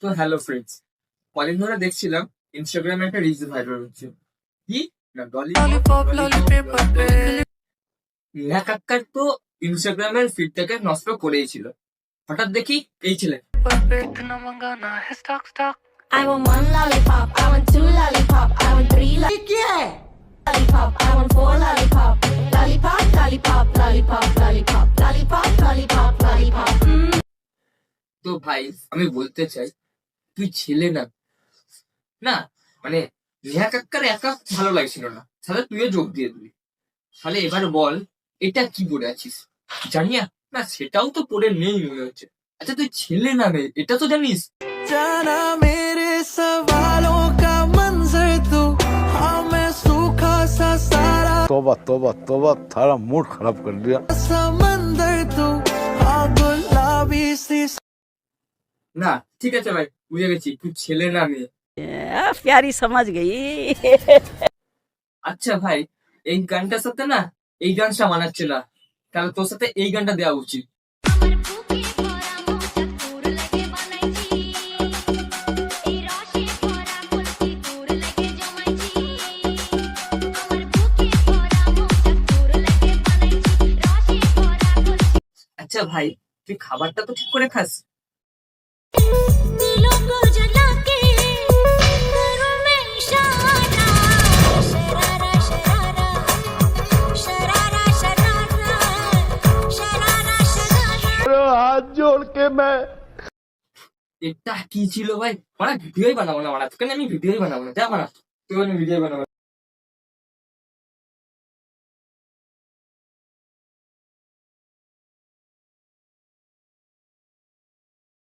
তো hello friends, কদিন ধরে দেখছিলাম ইনস্টাগ্রামে একটা রিলস ভাইরাল হচ্ছে। কি না নেহা কাক্কার তো ইনস্টাগ্রামের ফিডটাকে নষ্ট করেই ছিল। হঠাৎ দেখি এই ছেলে I want one lollipop, I want two lollipop, I want three lollipop, I want four lollipop, lollipop, lollipop, lollipop, lollipop, lollipop, lollipop, lollipop. তো ভাই আমি বলতে চাই, তুই ছেলে না না মানে নেহা কাক্কার একা ভালো লাগছিল না, তাহলে তুইও যোগ দিয়ে দিবি। তাহলে এবার বল, এটা কি পরে আছিস? জানিয়া না, সেটাও তো পরে নেই মনে হচ্ছে। আচ্ছা তুই ছেলে না মেয়ে এটা তো জানিস। जाना मेरे सवालों का मंजर तू, हाँ मैं सूखा सा सारा तौबा तौबा तौबा थारा मूड खराब कर दिया। समंदर तू, हाँ गुलाबी सी না ঠিক আছে ভাই, বুঝে গেছি তুই ছেলে না মেয়ে। प्यारी समझ गई। আচ্ছা ভাই, এই গানটার সাথে না এই গানটা মানাচ্ছে না, তাহলে তোর সাথে এই গানটা দেওয়া উচিত। আচ্ছা ভাই, তুই খাবারটা তো ঠিক করে খাস? दिलों को जला के करूं मैं इशारा, शरारा शरारा शरारा शरारा शरारा शरारा। हाथ जोड़ के मैं এটা কি ছিল ভাই? ভিডিওই বানাবো না, তোকে আমি ভিডিওই বানাবো না, যা বানা, তুই ভিডিও বানাবো